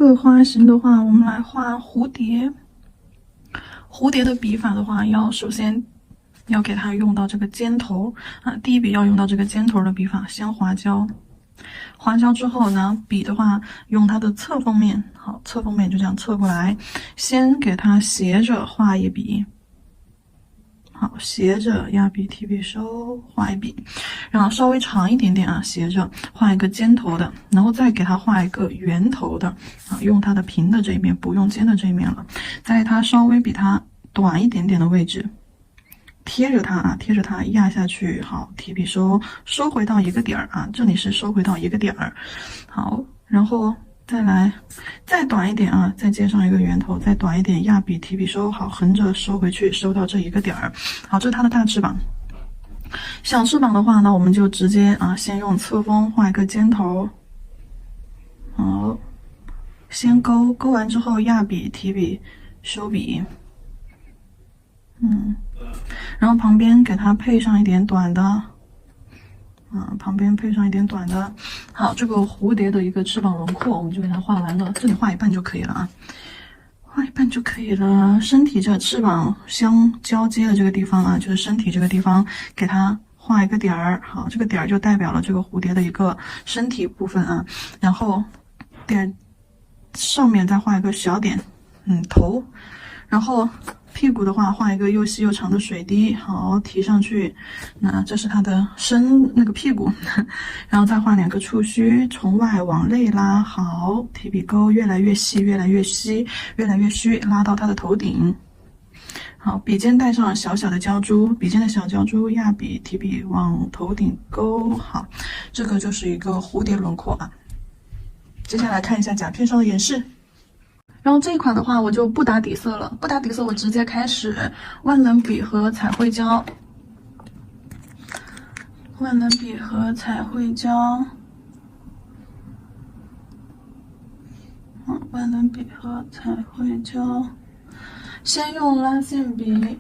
个花型的话，我们来画蝴蝶。蝴蝶的笔法的话，首先要给它用到这个尖头啊，第一笔要用到这个尖头的笔法，先划胶。划胶之后呢，笔的话用它的侧锋面，好，侧锋面就这样侧过来，先给它斜着画一笔。好，斜着压笔提笔收，画一笔，然后稍微长一点点啊，斜着画一个尖头的，然后再给它画一个圆头的啊，用它的平的这一面，不用尖的这一面了，在它稍微比它短一点点的位置，贴着它啊，贴着它压下去，好，提笔收，收回到一个点儿啊，这里是收回到一个点儿，好，然后再来，再短一点啊，再接上一个圆头，再短一点，压笔提笔收，好，横着收回去，收到这一个点儿。好，这是它的大翅膀。小翅膀的话呢，我们就直接啊，先用侧锋画一个尖头。好，先勾，勾完之后压笔提笔收笔。然后旁边给它配上一点短的。旁边配上一点短的。好，这个蝴蝶的一个翅膀轮廓我们就给它画完了，这里画一半就可以了啊，画一半就可以了。身体这翅膀相交接的这个地方啊，就是身体这个地方给它画一个点儿。好，这个点儿就代表了这个蝴蝶的一个身体部分啊，然后点上面再画一个小点，头，然后屁股的话画一个又细又长的水滴，好，提上去，那这是它的那个屁股，然后再画2个触须，从外往内拉，好，提笔钩越来越细，越来越细，越来越虚，拉到它的头顶。好，笔尖带上小小的胶珠，笔尖的小胶珠，压笔提笔往头顶勾，好，这个就是一个蝴蝶轮廓啊。接下来看一下甲片上的演示。然后这一款的话，我就不打底色了，不打底色，我直接开始万能笔和彩绘胶，万能笔和彩绘胶，万能笔和彩绘胶，先用拉线笔，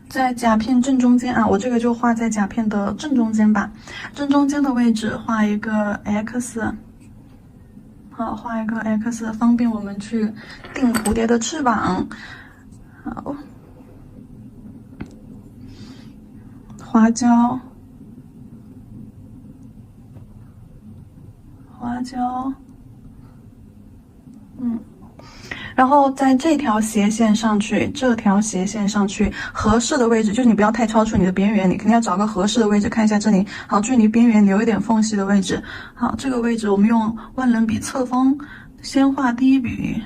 在甲片正中间啊，我这个就画在甲片的正中间吧，正中间的位置画一个 X。好，画一个 X， 方便我们去定蝴蝶的翅膀。好，划胶，然后在这条斜线上去，合适的位置，就是你不要太超出你的边缘，你肯定要找个合适的位置，看一下这里，好，距离边缘留一点缝隙的位置。好，这个位置我们用万能笔侧锋，先画第一笔，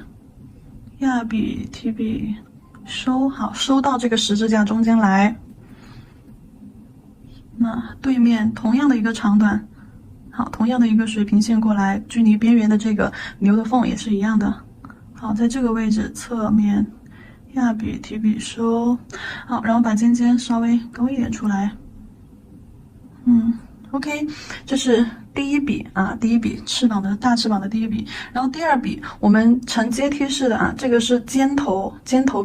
压笔提笔收，好，收到这个十字架中间来。那对面同样的一个长短，好，同样的一个水平线过来，距离边缘的这个留的缝也是一样的。好，在这个位置侧面压笔提笔收，好，然后把尖尖稍微勾一点出来。OK， 这是第一笔啊，第一笔大翅膀的第一笔，然后第二笔我们呈阶梯式的啊，这个是尖头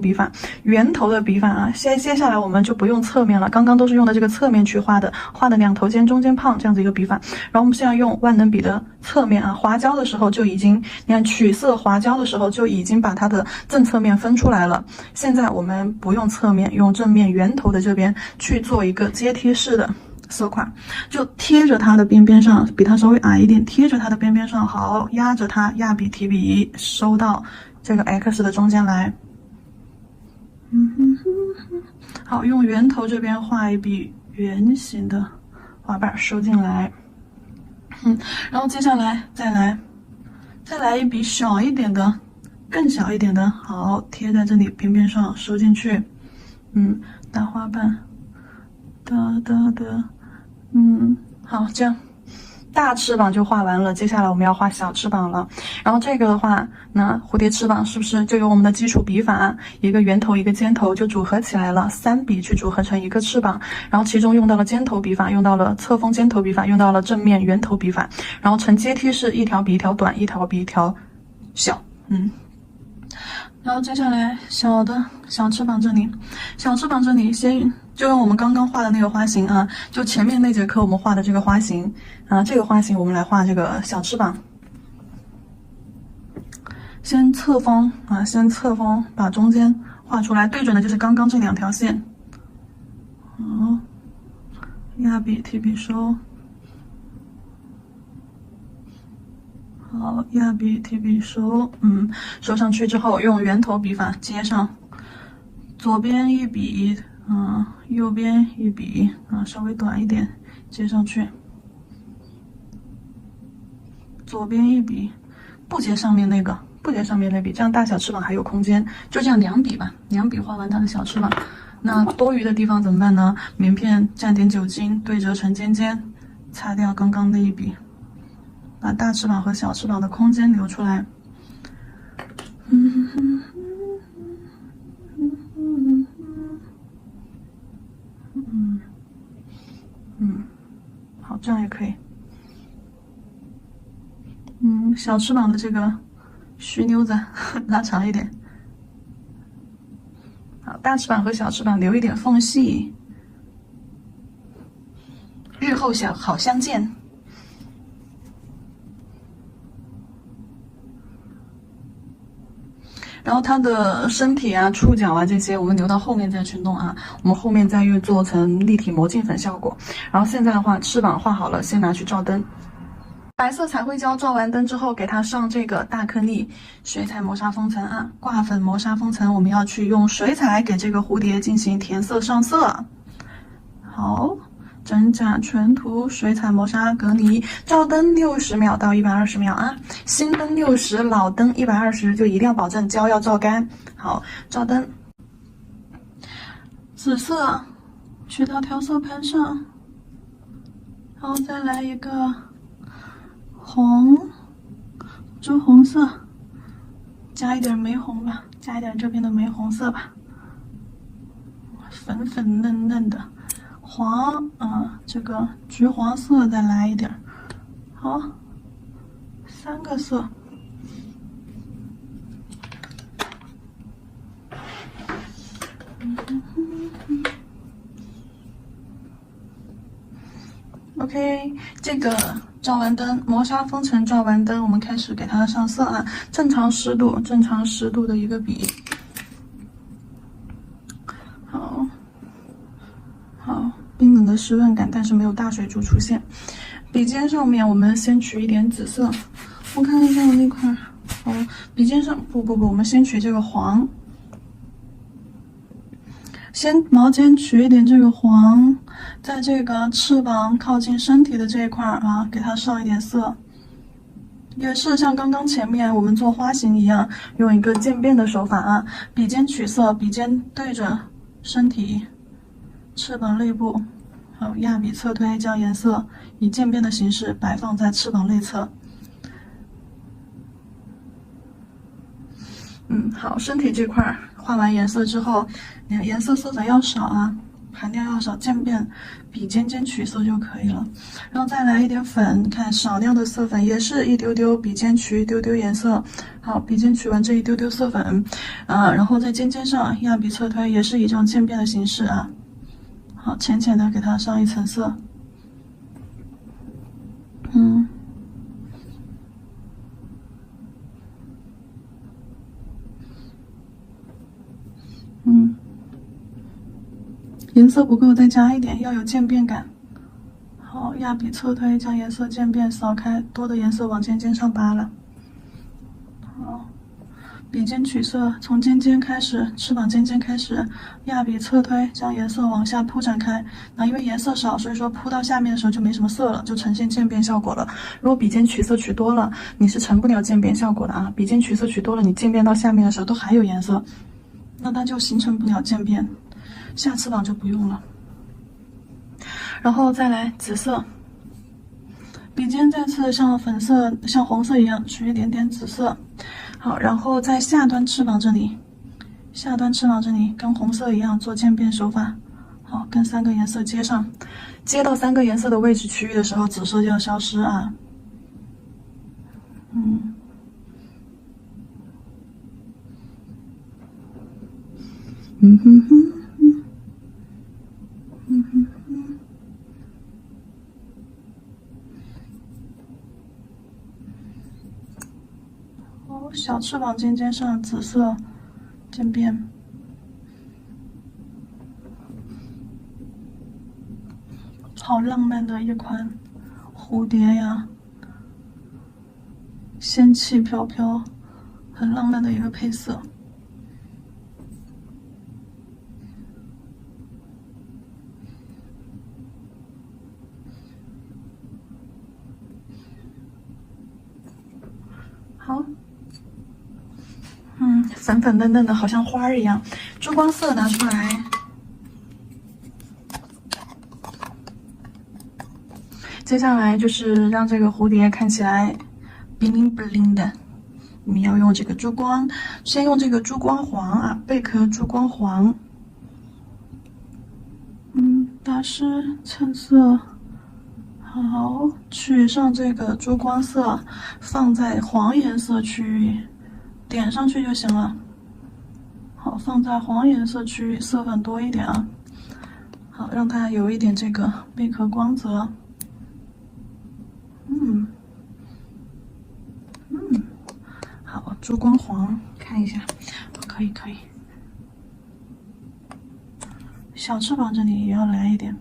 笔法，圆头的笔法啊。接下来我们就不用侧面了，刚刚都是用的这个侧面去画的2头尖中间胖这样子一个笔法，然后我们现在用万能笔的侧面啊，划胶的时候就已经，你看取色划胶的时候就已经把它的正侧面分出来了。现在我们不用侧面，用正面圆头的这边去做一个阶梯式的色块，就贴着它的边边上，比它稍微矮一点，贴着它的边边上，好，压着它，压笔提笔收到这个 X 的中间来。好，用圆头这边画一笔圆形的花瓣收进来。然后接下来再来一笔小一点的，更小一点的，好，贴在这里边边上收进去。大花瓣，好，这样大翅膀就画完了，接下来我们要画小翅膀了。然后这个的话，那蝴蝶翅膀是不是就有我们的基础笔法，一个圆头一个尖头就组合起来了，3笔去组合成一个翅膀。然后其中用到了尖头笔法，用到了侧锋尖头笔法，用到了正面圆头笔法，然后呈阶梯式，一条比一条短，一条比一条小。然后接下来小翅膀这里，先就用我们刚刚画的那个花型啊，就前面那节课我们画的这个花型啊，这个花型我们来画这个小翅膀。先侧方啊，先侧方把中间画出来，对准的就是刚刚这2条线。好，压笔提笔收。好，压笔提笔收，收上去之后，用圆头笔法接上，左边一笔，右边一笔，稍微短一点，接上去。左边一笔，不接上面那个，不接上面那笔，这样大小翅膀还有空间。就这样2笔吧，2笔画完它的小翅膀。那多余的地方怎么办呢？棉片蘸点酒精，对折成尖尖，擦掉刚刚的一笔。把大翅膀和小翅膀的空间留出来。好，这样也可以。小翅膀的这个须妞子拉长一点。好，大翅膀和小翅膀留一点缝隙，日后好相见。然后它的身体啊、触角啊这些，我们留到后面再去弄啊。我们后面再又做成立体磨镜粉效果。然后现在的话，翅膀画好了，先拿去照灯。白色彩绘胶照完灯之后，给它上这个大颗粒水彩磨砂封层啊，挂粉磨砂封层，我们要去用水彩给这个蝴蝶进行填色上色。好。真假全涂水彩磨砂隔离，照灯60秒到120秒啊，新灯60，老灯120，就一定要保证胶要照干。好，照灯，紫色去到调色盘上，然后再来一个红，朱红色，加一点玫红吧，加一点这边的玫红色吧，粉粉嫩嫩的。黄，这个橘黄色再来一点，好，3个色。OK， 这个照完灯，磨砂封层照完灯，我们开始给它上色啊，正常湿度的一个笔。好，冰冷的湿润感，但是没有大水珠出现。笔尖上面我们先取一点紫色，我看一下我那块，笔尖上不，我们先取这个黄，先毛尖取一点这个黄，在这个翅膀靠近身体的这一块啊，给它上一点色。也是像刚刚前面我们做花型一样，用一个渐变的手法啊，笔尖取色，笔尖对着身体。翅膀内部，好，压笔侧推，将颜色以渐变的形式摆放在翅膀内侧。好，身体这块画完颜色之后，颜色色粉要少啊，含量要少，渐变笔尖取色就可以了。然后再来一点粉，看少量的色粉，也是一丢丢，笔尖取一丢丢颜色。好，笔尖取完这一丢丢色粉，然后在尖上压笔侧推，也是以这种渐变的形式啊。好，浅浅的给它上一层色，颜色不够再加一点，要有渐变感。好，压笔侧推，将颜色渐变扫开，多的颜色往尖上扒拉。好。笔尖取色，从尖开始，翅膀尖开始，压笔侧推，将颜色往下铺展开。那因为颜色少，所以说铺到下面的时候就没什么色了，就呈现渐变效果了。如果笔尖取色取多了，你是成不了渐变效果的啊。笔尖取色取多了，你渐变到下面的时候都还有颜色，那它就形成不了渐变。下翅膀就不用了。然后再来紫色。笔尖再次像粉色、像红色一样取一点点紫色，好，然后在下端翅膀这里跟红色一样做渐变手法，好，跟3个颜色接上，接到3个颜色的位置区域的时候，紫色就要消失啊。好，小翅膀尖尖上紫色渐变。好浪漫的一款蝴蝶呀，仙气飘飘，很浪漫的一个配色。好，粉粉嫩嫩的，好像花儿一样。珠光色拿出来。接下来就是让这个蝴蝶看起来 bling bling 的，我们要用这个珠光，先用这个珠光黄啊，贝壳珠光黄，打湿衬色，好，取上这个珠光色，放在黄颜色区域，点上去就行了。好，放在黄颜色区域，色粉多一点啊。好，让它有一点这个贝壳光泽。好，珠光黄，看一下，可以。小翅膀这里也要来一点，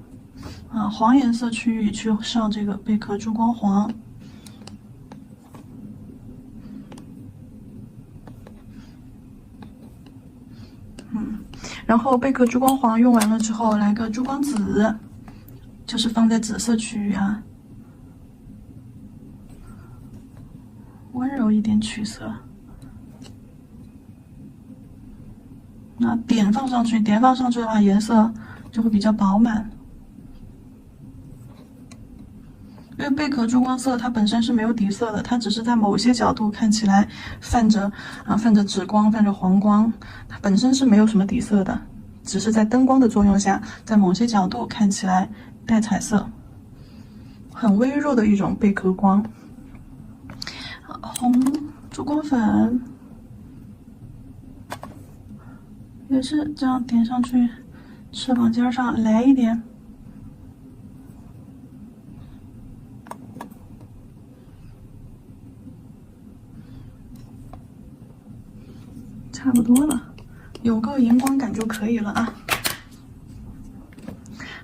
黄颜色区域去上这个贝壳珠光黄。然后贝壳珠光黄用完了之后，来个珠光紫，就是放在紫色区域啊。温柔一点取色，那点放上去的话，颜色就会比较饱满。因为贝壳珠光色它本身是没有底色的，它只是在某些角度看起来泛着紫光，泛着黄光，它本身是没有什么底色的，只是在灯光的作用下，在某些角度看起来带彩色，很微弱的一种贝壳光。红珠光粉也是这样点上去，翅膀尖上来一点，差不多了，有个荧光感就可以了啊。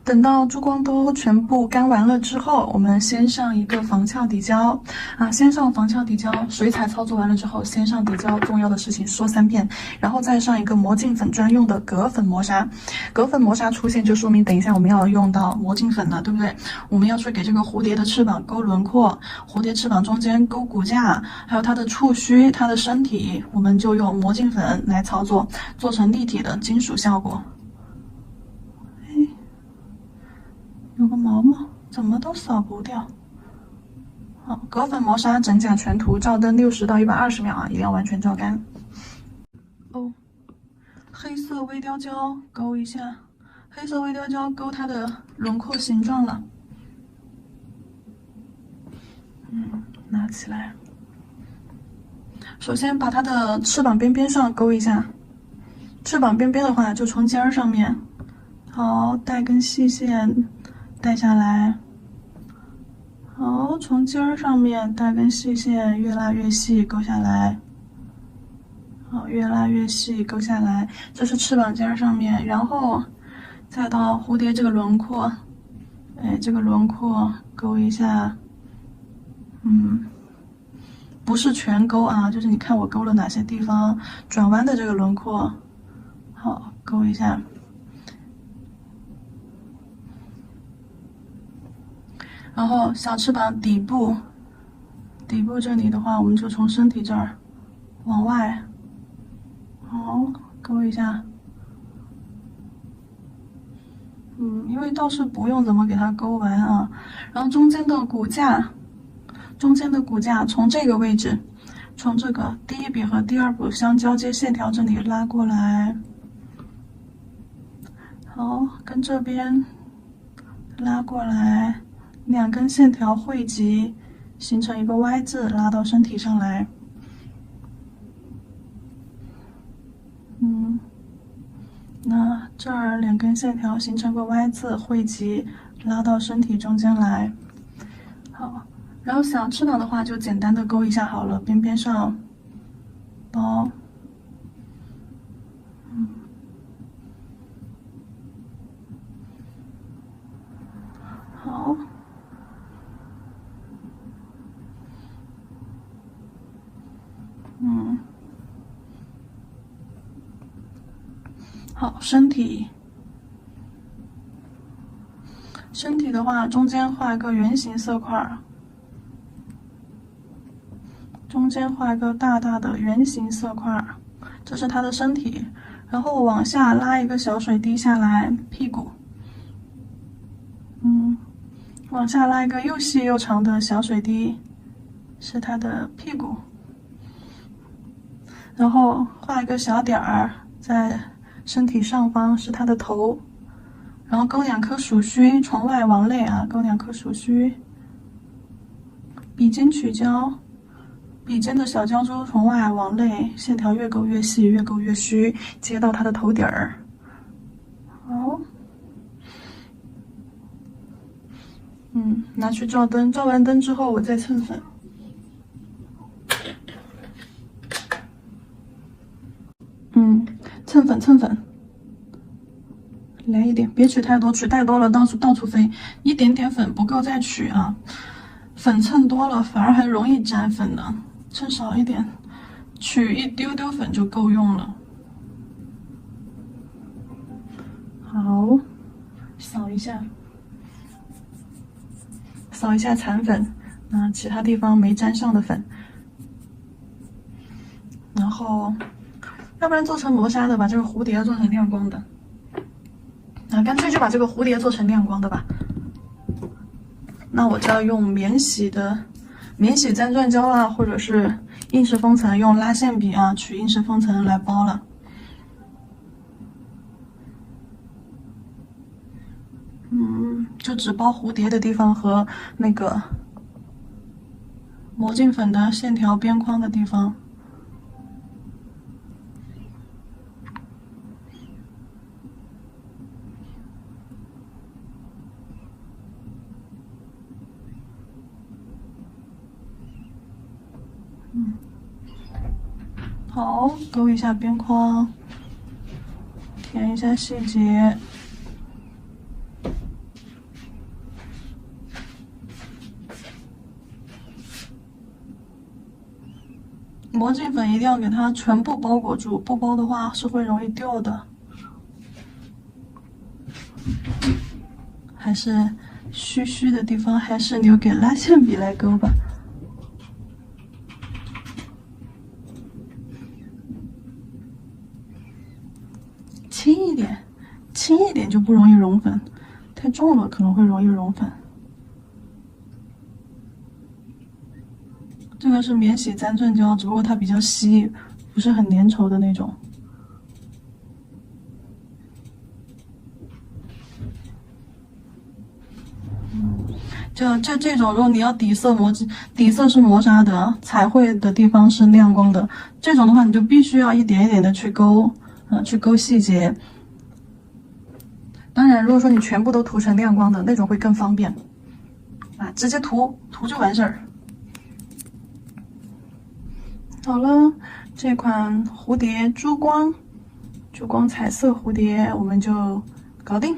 等到珠光都全部干完了之后，我们先上一个防翘底胶啊，先上防翘底胶。水彩操作完了之后，先上底胶，重要的事情说3遍，然后再上一个魔镜粉专用的铬粉磨砂。铬粉磨砂出现就说明等一下我们要用到魔镜粉了，对不对？我们要去给这个蝴蝶的翅膀勾轮廓，蝴蝶翅膀中间勾骨架，还有它的触须、它的身体，我们就用魔镜粉来操作，做成立体的金属效果。有个毛毛，怎么都扫不掉。好，铬粉磨砂整甲全涂，照灯60到120秒啊，一定要完全照干。哦，黑色微雕胶勾一下，黑色微雕胶勾它的轮廓形状了。拿起来，首先把它的翅膀边边上勾一下，翅膀边边的话就从尖儿上面，好，带根细线。带下来，好，从尖儿上面带根细线，越拉越细，勾下来。好，越拉越细，勾下来。这是翅膀尖儿上面，然后再到蝴蝶这个轮廓，这个轮廓勾一下。不是全勾啊，就是你看我勾了哪些地方，转弯的这个轮廓，好，勾一下。然后小翅膀底部这里的话，我们就从身体这儿往外，好，勾一下。因为倒是不用怎么给它勾完啊。然后中间的骨架从这个位置，从这个第一笔和第二笔相交接线条这里拉过来，好，跟这边拉过来。2根线条汇集，形成一个 Y 字，拉到身体上来。那这儿2根线条形成个 Y 字，汇集，拉到身体中间来。好，然后小翅膀的话就简单的勾一下好了，边边上，包。好。好，身体的话，中间画一个圆形色块，中间画一个大大的圆形色块，这是它的身体。然后往下拉一个小水滴下来，屁股，往下拉一个又细又长的小水滴，是它的屁股。然后画一个小点儿在身体上方，是它的头。然后勾2颗鼠须，从外往内啊，勾2颗鼠须。笔尖取胶，笔尖的小胶珠从外往内，线条越勾越细，越勾越虚，接到它的头底儿。好，拿去照灯，照完灯之后我再蹭粉。蹭粉，来一点，别取太多，取太多了到处飞。一点点粉不够再取啊，粉蹭多了反而还容易粘粉呢。蹭少一点，取一丢丢粉就够用了。好，扫一下残粉，其他地方没粘上的粉，然后。要不然做成磨砂的，把这个蝴蝶做成亮光的。干脆就把这个蝴蝶做成亮光的吧。那我就要用免洗粘钻胶啦，或者是硬式封层，用拉线笔啊取硬式封层来包了。就只包蝴蝶的地方和那个魔镜粉的线条边框的地方。好，勾一下边框，填一下细节。魔镜粉一定要给它全部包裹住，不包的话是会容易掉的。还是虚虚的地方，还是留给拉线笔来勾吧。轻一点就不容易融粉，太重了可能会容易融粉。这个是免洗粘钻胶，只不过它比较稀，不是很粘稠的那种。这种，如果你要底色是磨砂的，彩绘的地方是亮光的，这种的话你就必须要一点一点的去勾，去勾细节。当然，如果说你全部都涂成亮光的那种会更方便，直接涂就完事儿。好了，这款蝴蝶珠光彩色蝴蝶我们就搞定。